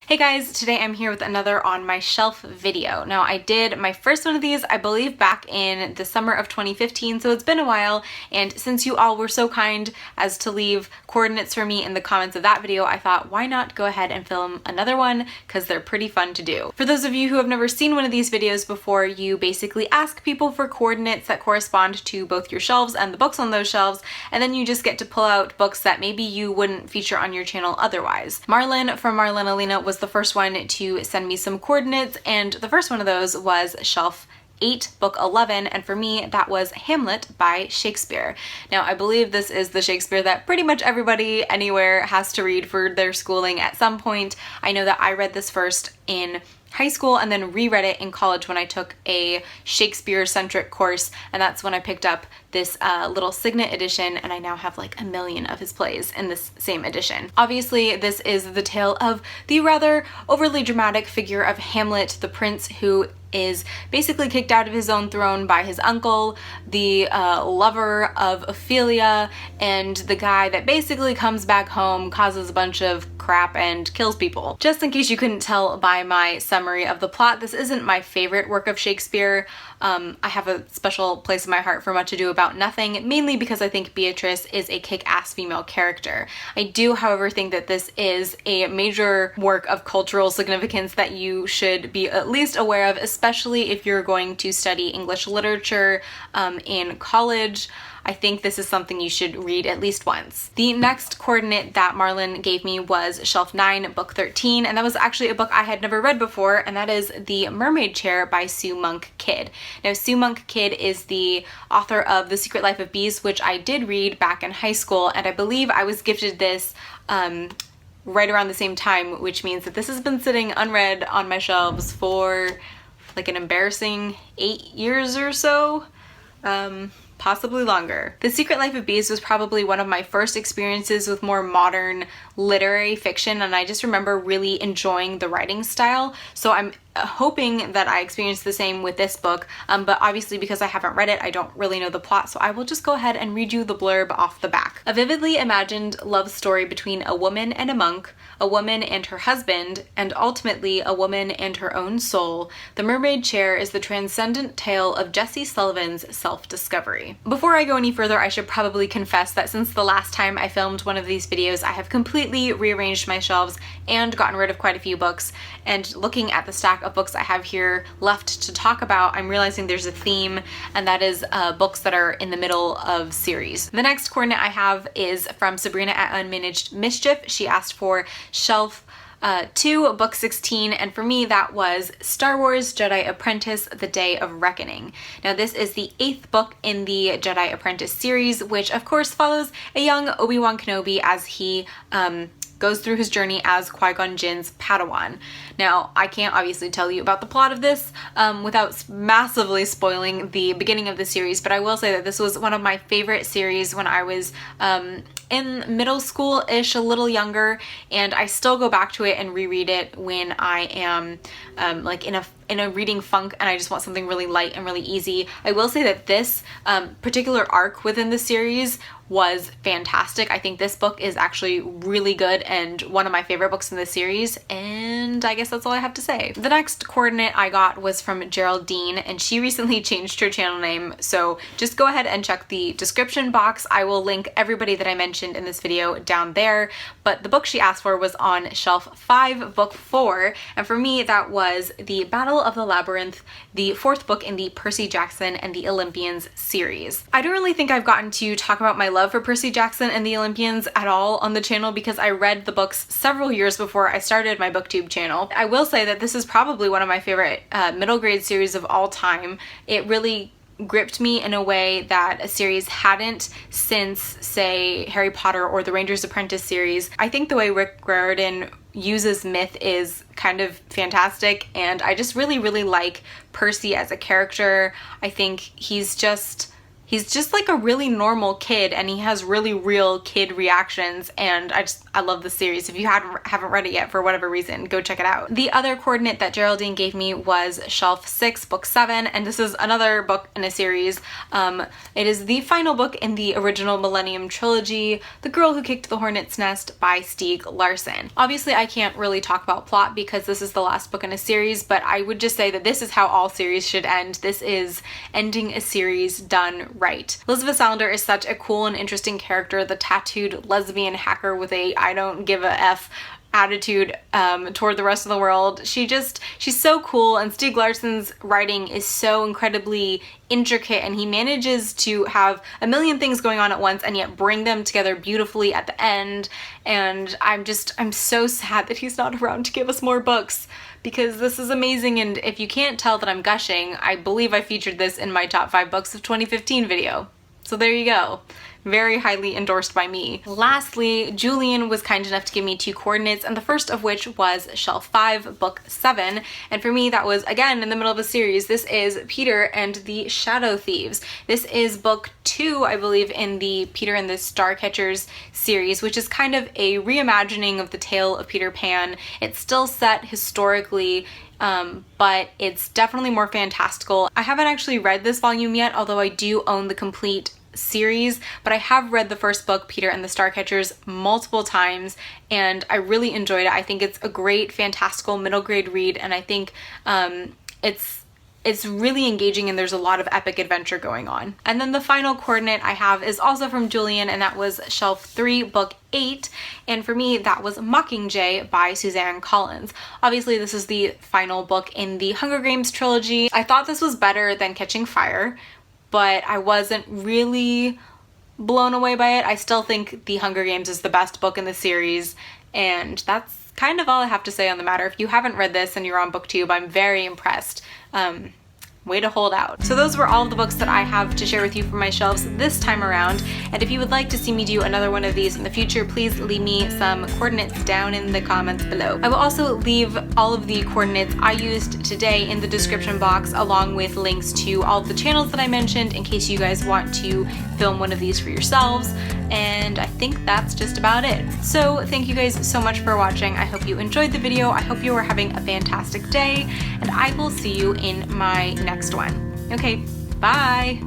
Hey guys, today I'm here with another On My Shelf video. Now I did my first one of these, I believe back in the summer of 2015, so it's been a while, and since you all were so kind as to leave coordinates for me in the comments of that video, I thought why not go ahead and film another one because they're pretty fun to do. For those of you who have never seen one of these videos before, you basically ask people for coordinates that correspond to both your shelves and the books on those shelves, and then you just get to pull out books that maybe you wouldn't feature on your channel otherwise. Marlin from Marlinalina was the first one to send me some coordinates, and the first one of those was shelf 8, book 11, and for me that was Hamlet by Shakespeare. Now I believe this is the Shakespeare that pretty much everybody anywhere has to read for their schooling at some point. I know that I read this first in high school and then reread it in college when I took a Shakespeare-centric course, and that's when I picked up this little Signet edition, and I now have like a million of his plays in this same edition. Obviously, this is the tale of the rather overly dramatic figure of Hamlet, the prince who is basically kicked out of his own throne by his uncle, the lover of Ophelia, and the guy that basically comes back home, causes a bunch of crap, and kills people. Just in case you couldn't tell by my summary of the plot, this isn't my favorite work of Shakespeare. I have a special place in my heart for Much Ado About Nothing, mainly because I think Beatrice is a kick-ass female character. I do, however, think that this is a major work of cultural significance that you should be at least aware of, especially if you're going to study English literature in college. I think this is something you should read at least once. The next coordinate that Marlin gave me was shelf 9, book 13, and that was actually a book I had never read before, and that is The Mermaid Chair by Sue Monk Kidd. Now, Sue Monk Kidd is the author of The Secret Life of Bees, which I did read back in high school, and I believe I was gifted this right around the same time, which means that this has been sitting unread on my shelves for like an embarrassing 8 years or so. Possibly longer. The Secret Life of Bees was probably one of my first experiences with more modern literary fiction, and I just remember really enjoying the writing style, so I'm hoping that I experienced the same with this book, but obviously because I haven't read it, I don't really know the plot, so I will just go ahead and read you the blurb off the back. A vividly imagined love story between a woman and a monk, a woman and her husband, and ultimately a woman and her own soul, The Mermaid Chair is the transcendent tale of Jessie Sullivan's self-discovery. Before I go any further, I should probably confess that since the last time I filmed one of these videos, I have completely rearranged my shelves and gotten rid of quite a few books, and looking at the stack of books I have here left to talk about, I'm realizing there's a theme, and that is books that are in the middle of series. The next coordinate I have is from Sabrina at Unmanaged Mischief. She asked for shelf 2, book 16, and for me that was Star Wars Jedi Apprentice: The Day of Reckoning. Now this is the 8th book in the Jedi Apprentice series, which of course follows a young Obi-Wan Kenobi as he goes through his journey as Qui-Gon Jinn's Padawan. Now, I can't obviously tell you about the plot of this without massively spoiling the beginning of the series, but I will say that this was one of my favorite series when I was in middle school-ish, a little younger, and I still go back to it and reread it when I am like in a reading funk and I just want something really light and really easy. I will say that this particular arc within the series was fantastic. I think this book is actually really good and one of my favorite books in the series, and I guess that's all I have to say. The next coordinate I got was from Geraldine, and she recently changed her channel name, so just go ahead and check the description box. I will link everybody that I mentioned in this video down there, but the book she asked for was on shelf 5, book 4, and for me that was The Battle of the Labyrinth, the 4th book in the Percy Jackson and the Olympians series. I don't really think I've gotten to talk about my love for Percy Jackson and the Olympians at all on the channel because I read the books several years before I started my booktube channel. I will say that this is probably one of my favorite middle grade series of all time. It really gripped me in a way that a series hadn't since, say, Harry Potter or the Ranger's Apprentice series. I think the way Rick Riordan uses myth is kind of fantastic, and I just really like Percy as a character. I think he's just He's just like a really normal kid, and he has really real kid reactions, and I love the series. If you haven't read it yet for whatever reason, go check it out. The other coordinate that Geraldine gave me was shelf 6, book 7, and this is another book in a series. It is the final book in the original Millennium trilogy, The Girl Who Kicked the Hornet's Nest by Stieg Larsson. Obviously, I can't really talk about plot because this is the last book in a series, but I would just say that this is how all series should end. This is ending a series done right. Elizabeth Salander is such a cool and interesting character, the tattooed lesbian hacker with a I don't give a F attitude toward the rest of the world. She's so cool, and Stieg Larsson's writing is so incredibly intricate, and he manages to have a million things going on at once and yet bring them together beautifully at the end. And I'm so sad that he's not around to give us more books, because this is amazing. And if you can't tell that I'm gushing, I believe I featured this in my top 5 books of 2015 video. So there you go. Very highly endorsed by me. Lastly, Julian was kind enough to give me 2 coordinates, and the first of which was shelf 5, book 7. And for me, that was, again, in the middle of a series. This is Peter and the Shadow Thieves. This is book 2, I believe, in the Peter and the Starcatchers series, which is kind of a reimagining of the tale of Peter Pan. It's still set historically, but it's definitely more fantastical. I haven't actually read this volume yet, although I do own the complete series, but I have read the first book, Peter and the Starcatchers, multiple times, and I really enjoyed it. I think it's a great fantastical middle grade read, and I think it's really engaging, and there's a lot of epic adventure going on. And then the final coordinate I have is also from Julian, and that was shelf 3, book 8, and for me that was Mockingjay by Suzanne Collins. Obviously this is the final book in the Hunger Games trilogy. I thought this was better than Catching Fire, but I wasn't really blown away by it. I still think The Hunger Games is the best book in the series, and that's kind of all I have to say on the matter. If you haven't read this and you're on BookTube, I'm very impressed. Way to hold out. So those were all of the books that I have to share with you from my shelves this time around, and if you would like to see me do another one of these in the future, please leave me some coordinates down in the comments below. I will also leave all of the coordinates I used today in the description box, along with links to all of the channels that I mentioned in case you guys want to film one of these for yourselves, and I think that's just about it. So thank you guys so much for watching. I hope you enjoyed the video. I hope you are having a fantastic day, and I will see you in my next one. Okay, bye!